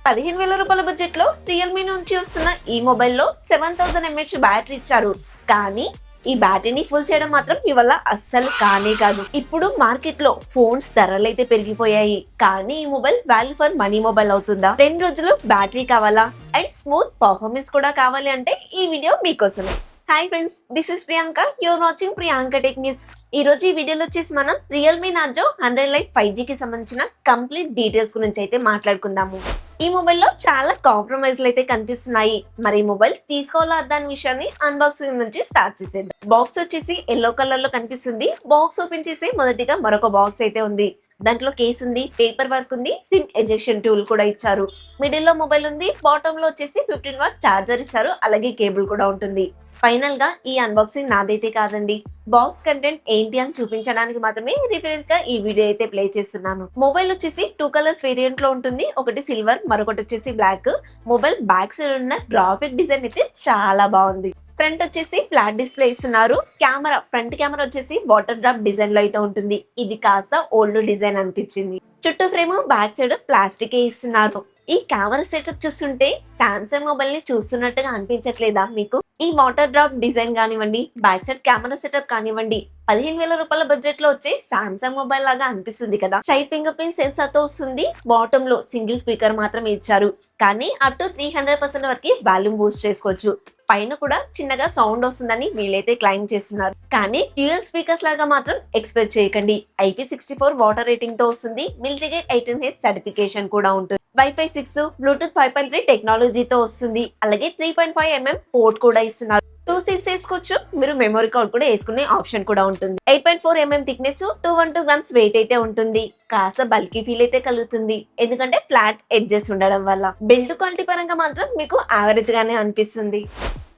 15,000 రూపాయల బడ్జెట్ లో రియల్మీ నుంచి వస్తున్న ఈ మొబైల్లో 7000 mAh బ్యాటరీ ఇచ్చారు. కానీ ఈ బ్యాటరీని ఫుల్ చేయడం మాత్రం మీ వల్ల అస్సలు కానే కాదు. ఇప్పుడు మార్కెట్ లో ఫోన్స్ ధరలు అయితే పెరిగిపోయాయి. కానీ ఈ mobile value for money mobile అవుతుందా? 2 రోజులు బ్యాటరీ కావాలా అండ్ స్మూత్ పర్ఫార్మెన్స్ కూడా కావాలి అంటే ఈ వీడియో మీకోసమే. Hi friends, this is Priyanka. You're watching Priyanka tech news. ఈ రోజు ఈ వీడియోలో వచ్చేసి మనం రియల్మీ నార్జో 100 లైట్ 5G కి సంబంధించిన కంప్లీట్ డీటెయిల్స్ గురించి అయితే మాట్లాడుకుందాము. ఈ మొబైల్లో చాలా కాంప్రమైజ్లు అయితే కనిపిస్తున్నాయి. మరి ఈ మొబైల్ తీసుకోవాలా దాని విషయాన్ని అన్బాక్సింగ్ నుంచి స్టార్ట్ చేసేద్దాం. బాక్స్ వచ్చేసి ఎల్లో కలర్ లో కనిపిస్తుంది. బాక్స్ ఓపెన్ చేసి మొదటిగా మరొక బాక్స్ అయితే ఉంది. దాంట్లో కేస్ ఉంది, పేపర్ వర్క్ ఉంది, సిమ్ ఎజెక్షన్ టూల్ కూడా ఇచ్చారు. మిడిల్ లో మొబైల్ ఉంది, బాటమ్ లో వచ్చేసి 15 వాట్ చార్జర్ ఇచ్చారు, అలాగే కేబుల్ కూడా ఉంటుంది. ఫైనల్ గా ఈ అన్బాక్సింగ్ నాదైతే కాదండి, బాక్స్ కంటెంట్ ఏంటి అని చూపించడానికి మాత్రమే రిఫరెన్స్ గా ఈ వీడియో అయితే ప్లే చేస్తున్నాను. మొబైల్ వచ్చేసి 2 కలర్స్ వేరియంట్ లో ఉంటుంది. ఒకటి సిల్వర్, మరొకటి వచ్చేసి బ్లాక్. మొబైల్ బ్యాక్ సైడ్ ఉన్న గ్రాఫిక్ డిజైన్ అయితే చాలా బాగుంది. ఫ్రంట్ వచ్చేసి ఫ్లాట్ డిస్ప్లే ఇస్తున్నారు. కెమెరా, ఫ్రంట్ కెమెరా వచ్చేసి వాటర్ డ్రాప్ డిజైన్ లో అయితే ఉంటుంది. ఇది కాస్త ఓల్డ్ డిజైన్ అనిపించింది. చుట్టూ ఫ్రేమ్ బ్యాక్ సైడ్ ప్లాస్టిక్ ఇస్తున్నారు. ఈ కెమెరా సెటప్ చూస్తుంటే సామ్సంగ్ మొబైల్ ని చూస్తున్నట్టుగా అనిపించట్లేదా మీకు? ఈ వాటర్ డ్రాప్ డిజైన్ కానివ్వండి, బ్యాక్ సైడ్ కెమెరా సెటప్ కానివ్వండి, 15,000 రూపాయల బడ్జెట్ లో వచ్చే సామ్సంగ్ మొబైల్ లాగా అనిపిస్తుంది కదా. సైడ్ ఫింగర్ ప్రింట్ సెన్సార్ తో వస్తుంది. బాటమ్ లో సింగిల్ స్పీకర్ మాత్రమే ఇచ్చారు. కానీ అప్ టు 300% వరకు వాల్యూమ్ బూస్ట్ చేసుకోవచ్చు. పైన కూడా చిన్నగా సౌండ్ వస్తుందని వీళ్ళైతే క్లైమ్ చేస్తున్నారు. కానీ డ్యూయల్ స్పీకర్స్ లాగా మాత్రం ఎక్స్పెక్ట్ చేయకండి. IP64 వాటర్ రేటింగ్ తో వస్తుంది. మిలిటరీ గేట్ 18H సర్టిఫికేషన్ కూడా ఉంటుంది. వైఫై 6, బ్లూటూత్ 5.3 టెక్నాలజీతో వస్తుంది. అలాగే 3.5mm పోర్ట్ కూడా ఇస్తున్నారు. 2 సిమ్స్ వేసుకోవచ్చు. మీరు మెమరీ కార్డ్ కూడా వేసుకునే ఆప్షన్ కూడా ఉంటుంది. 8.4mm థిక్నెస్, 212 grams వెయిట్ అయితే ఉంటుంది. కాస్త బల్కీ ఫీల్ అయితే కలుగుతుంది, ఎందుకంటే ఫ్లాట్ ఎడ్జెస్ ఉండడం వల్ల. బిల్డ్ క్వాలిటీ పరంగా మాత్రం మీకు యావరేజ్ గానే అనిపిస్తుంది.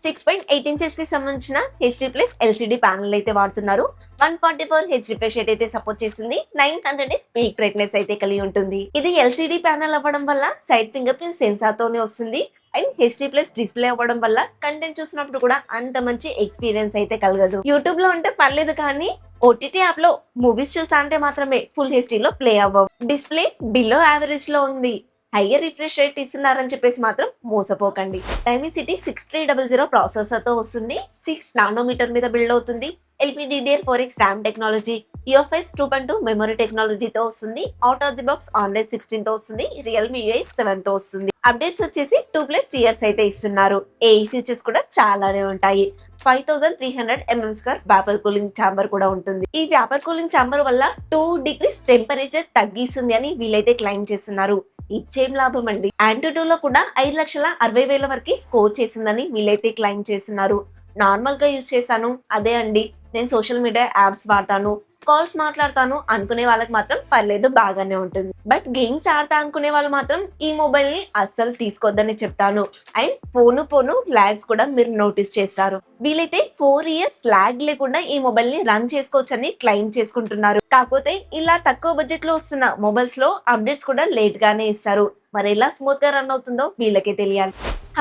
6.8 inches కి సంబంధించిన HD+ LCD ప్యానల్ అయితే వాడుతున్నారు. 144Hz రిఫ్రెష్ రేట్ అయితే సపోర్ట్ చేస్తుంది. 900 పీక్ బ్రైట్నెస్ అయితే కలిగి ఉంటుంది. ఇది LCD ప్యానల్ అవ్వడం వల్ల సైడ్ ఫింగర్ ప్రింట్ సెన్సార్ తోనే వస్తుంది. అండ్ HD+ డిస్ప్లే అవ్వడం వల్ల కంటెంట్ చూసినప్పుడు కూడా అంత మంచి ఎక్స్పీరియన్స్ అయితే కలగదు. యూట్యూబ్ లో అంటే పర్లేదు, కానీ OTT యాప్ లో మూవీస్ చూసా అంటే మాత్రమే ఫుల్ HD లో ప్లే అవ్వవు. డిస్ప్లే బిలో యావరేజ్ లో ఉంది. హైయర్ రిఫ్రెష్ రేట్ ఇస్తున్నారని చెప్పేసి మాత్రం మోసపోకండి. డైమెన్సిటీ 6300 ప్రాసెసర్ తో వస్తుంది. 6 నానోమీటర్ మీద బిల్డ్ అవుతుంది. LPDDR4X RAM technology, UFS 2.2 memory టెక్నాలజీతో వస్తుంది. Out of the box Android 16 తో వస్తుంది. Realme UI 7 తో వస్తుంది. అప్డేట్స్ వచ్చేసి 2+ years అయితే ఇస్తున్నారు. AI ఫీచర్స్ కూడా చాలానే ఉంటాయి. 5300mm² వేపర్ కూలింగ్ ఛాంబర్ కూడా ఉంటుంది. ఈ వేపర్ కూలింగ్ ఛాంబర్ వల్ల 2 degrees టెంపరేచర్ తగ్గిస్తుంది అని వీళ్ళైతే క్లైమ్ చేస్తున్నారు. ఇచ్చేం లాభం అండి. Antutu లో కూడా 5,60,000 వరకు స్కోర్ చేసిందని వీళ్ళైతే క్లైమ్ చేస్తున్నారు. నార్మల్ గా యూజ్ చేశాను, అదే అండి, నేను సోషల్ మీడియా యాప్స్ వాడతాను, కాల్స్ మాట్లాడతాను అనుకునే వాళ్ళకి మాత్రం పర్లేదు, బాగానే ఉంటుంది. బట్ గేమ్స్ ఆడతా అనుకునే వాళ్ళు మాత్రం ఈ మొబైల్ ని అస్సలు తీసుకోవద్దని చెప్తాను. అండ్ పోను లాగ్స్ కూడా మీరు నోటీస్ చేస్తారు. వీలైతే 4 years లాగ్ లేకుండా ఈ మొబైల్ ని రన్ చేసుకోవచ్చు అని క్లైమ్ చేసుకుంటున్నారు. కాకపోతే ఇలా తక్కువ బడ్జెట్ లో వస్తున్న మొబైల్స్ లో అప్డేట్స్ కూడా లేట్ గానే ఇస్తారు. మరి ఎలా స్మూత్ గా రన్ అవుతుందో వీళ్ళకే తెలియాలి.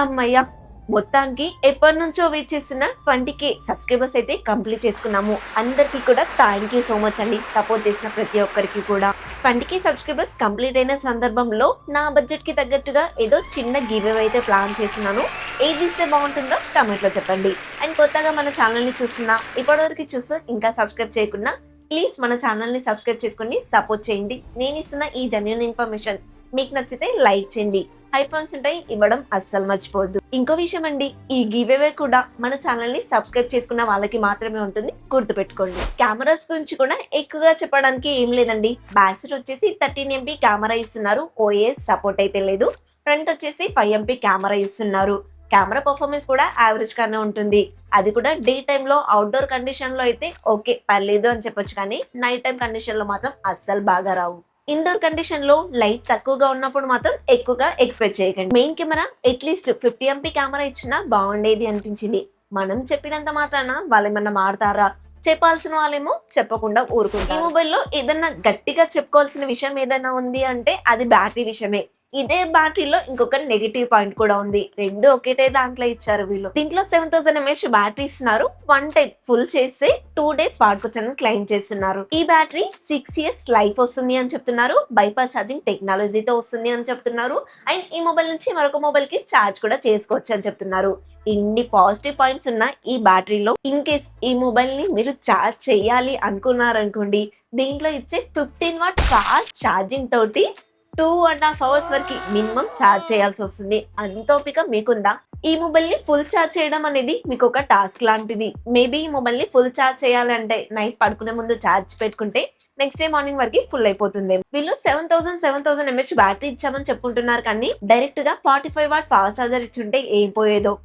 అమ్మయ్య, మొత్తానికి ఎప్పటి నుంచో వెయిట్ చేస్తున్న 20K సబ్స్క్రైబర్స్ అయితే కంప్లీట్ చేసుకున్నాము. అందరికీ కూడా థ్యాంక్ యూ సో మచ్ అండి, సపోర్ట్ చేసిన ప్రతి ఒక్కరికి కూడా. 20K సబ్స్క్రైబర్స్ కంప్లీట్ అయిన సందర్భంలో నా బడ్జెట్ కి తగ్గట్టుగా ఏదో చిన్న గివ్ అవే అయితే ప్లాన్ చేస్తున్నాను. ఏది ఇస్తే బాగుంటుందో కమెంట్ లో చెప్పండి. అండ్ కొత్తగా మన ఛానల్ ని చూస్తున్నా, ఇప్పటివరకు చూస్తూ ఇంకా సబ్స్క్రైబ్ చేయకుండా ప్లీజ్ మన ఛానల్ ని సబ్స్క్రైబ్ చేసుకుని సపోర్ట్ చేయండి. నేను ఇస్తున్న ఈ జెన్యూన్ ఇన్ఫర్మేషన్ మీకు నచ్చితే లైక్ చేయండి. హై పాయింట్స్ ఉంటాయి, ఇవ్వడం అస్సలు మర్చిపోవద్దు. ఇంకో విషయం అండి, ఈ గివ్ అవే కూడా మన ఛానల్ ని సబ్స్క్రైబ్ చేసుకున్న వాళ్ళకి మాత్రమే ఉంటుంది, గుర్తుపెట్టుకోండి. కెమెరాస్ గురించి కూడా ఎక్కువగా చెప్పడానికి ఏం లేదండి. బ్యాక్ సైడ్ వచ్చేసి 13MP కెమెరా ఇస్తున్నారు. OIS సపోర్ట్ అయితే లేదు. ఫ్రంట్ వచ్చేసి 5MP కెమెరా ఇస్తున్నారు. కెమెరా పర్ఫార్మెన్స్ కూడా యావరేజ్ గానే ఉంటుంది. అది కూడా డే టైమ్ లో అవుట్డోర్ కండిషన్ లో అయితే ఓకే పర్లేదు అని చెప్పొచ్చు, కానీ నైట్ టైం కండిషన్ లో మాత్రం అస్సలు బాగా రావు. ఇండోర్ కండిషన్ లో లైట్ తక్కువగా ఉన్నప్పుడు మాత్రం ఎక్కువగా ఎక్స్పెక్ట్ చేయకండి. Main camera at least 50MP camera ఇచ్చినా బాగుండేది అనిపించింది. మనం చెప్పినంత మాత్రాన వాళ్ళు ఏమన్నా మాడతారా? చెప్పాల్సిన వాళ్ళేమో చెప్పకుండా ఊరుకుంటారు. ఈ మొబైల్లో ఏదన్నా గట్టిగా చెప్పుకోవాల్సిన విషయం ఏదైనా ఉంది అంటే అది బ్యాటరీ విషయమే. ఇదే బ్యాటరీలో ఇంకొక నెగిటివ్ పాయింట్ కూడా ఉంది. రెండు ఒకటే దాంట్లో ఇచ్చారు వీళ్ళు. దీంట్లో 7000 mAh బ్యాటరీ ఇస్తున్నారు. 1 టైం ఫుల్ చేస్తే 2 days వాడుకోవచ్చని క్లెయిమ్ చేస్తున్నారు. ఈ బ్యాటరీ 6 years లైఫ్ వస్తుంది అని చెప్తున్నారు. బైపాస్ ఛార్జింగ్ టెక్నాలజీతో వస్తుంది అని చెప్తున్నారు. అండ్ ఈ మొబైల్ నుంచి మరొక మొబైల్ కి ఛార్జ్ కూడా చేసుకోవచ్చు అని చెప్తున్నారు. ఇన్ని పాజిటివ్ పాయింట్స్ ఉన్న ఈ బ్యాటరీలో ఇన్ కేస్ ఈ మొబైల్ ని మీరు ఛార్జ్ చేయాలి అనుకున్నారనుకోండి, దీంట్లో ఇచ్చే 15 watt ఫాస్ట్ ఛార్జింగ్ తోటి 2.5 hours వరకు మినిమం ఛార్జ్ చేయాల్సి వస్తుంది. అంత ఓపిక మీకుందా? ఈ మొబైల్ ని ఫుల్ ఛార్జ్ చేయడం అనేది మీకు ఒక టాస్క్ లాంటిది. మేబీ ఈ మొబైల్ ని ఫుల్ ఛార్జ్ చేయాలంటే నైట్ పడుకునే ముందు ఛార్జ్ పెట్టుకుంటే నెక్స్ట్ డే మార్నింగ్ వరకు ఫుల్ అయిపోతుంది. వీళ్ళు 7000 mAh బ్యాటరీ ఇచ్చామని చెప్పుకుంటున్నారు, కానీ డైరెక్ట్ గా 45 watt ఫాస్ట్ ఛార్జర్ ఇచ్చుంటే ఏం పోయేదో.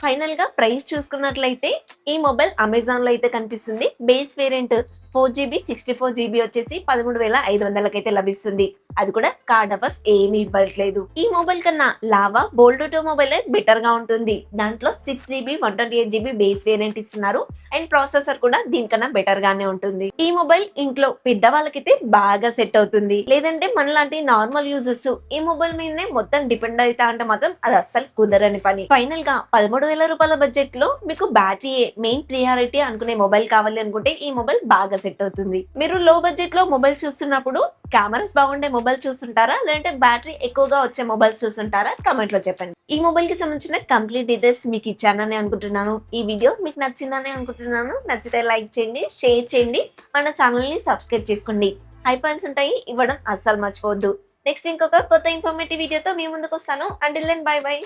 ఫైనల్ గా ప్రైస్ చూసుకున్నట్లయితే ఈ మొబైల్ అమెజాన్ లో అయితే కనిపిస్తుంది. బేస్ వేరియంట్ 4GB 64GB వచ్చేసి 13,500 అయితే లభిస్తుంది. అది కూడా కార్డ్ ఆఫర్స్ ఏమీ ఇవ్వట్లేదు. ఈ మొబైల్ కన్నా లావా బోల్డ్ 2 మొబైల్ బెటర్ గా ఉంటుంది. దాంట్లో 6GB 128GB బేస్ వేరియంట్ ఇస్తున్నారు. అండ్ ప్రాసెసర్ కూడా దీనికన్నా బెటర్ గానే ఉంటుంది. ఈ మొబైల్ ఇంట్లో పెద్దవాళ్ళకైతే బాగా సెట్ అవుతుంది. లేదంటే మనలాంటి నార్మల్ యూజర్స్ ఈ మొబైల్ మీదనే మొత్తం డిపెండ్ అవుతా అంటే మాత్రం అది అస్సలు కుదరని పని. ఫైనల్ గా 13,000 రూపాయల బడ్జెట్ లో మీకు బ్యాటరీ మెయిన్ ప్రియారిటీ అనుకునే మొబైల్ కావాలి అనుకుంటే ఈ మొబైల్ బాగా సెట్ అవుతుంది. మీరు లో బడ్జెట్ లో మొబైల్ చూస్తున్నప్పుడు కెమెరాస్ బాగుండే మొబైల్ చూస్తుంటారా, లేదంటే బ్యాటరీ ఎక్కువగా వచ్చే మొబైల్స్ చూస్తుంటారా? కమెంట్ లో చెప్పండి. ఈ మొబైల్ కి సంబంధించిన కంప్లీట్ డీటెయిల్స్ మీకు ఇచ్చానని అనుకుంటున్నాను. ఈ వీడియో మీకు నచ్చిందని అనుకుంటున్నాను. నచ్చితే లైక్ చేయండి, షేర్ చేయండి, మన ఛానల్ ని సబ్స్క్రైబ్ చేసుకోండి. హై పాయింట్స్ ఉంటాయి, ఇవ్వడం అస్సలు మర్చిపోవద్దు. నెక్స్ట్ ఇంకొక కొత్త ఇన్ఫర్మేటివ్ వీడియోతో మీ ముందుకు వస్తాను. Until then bye by.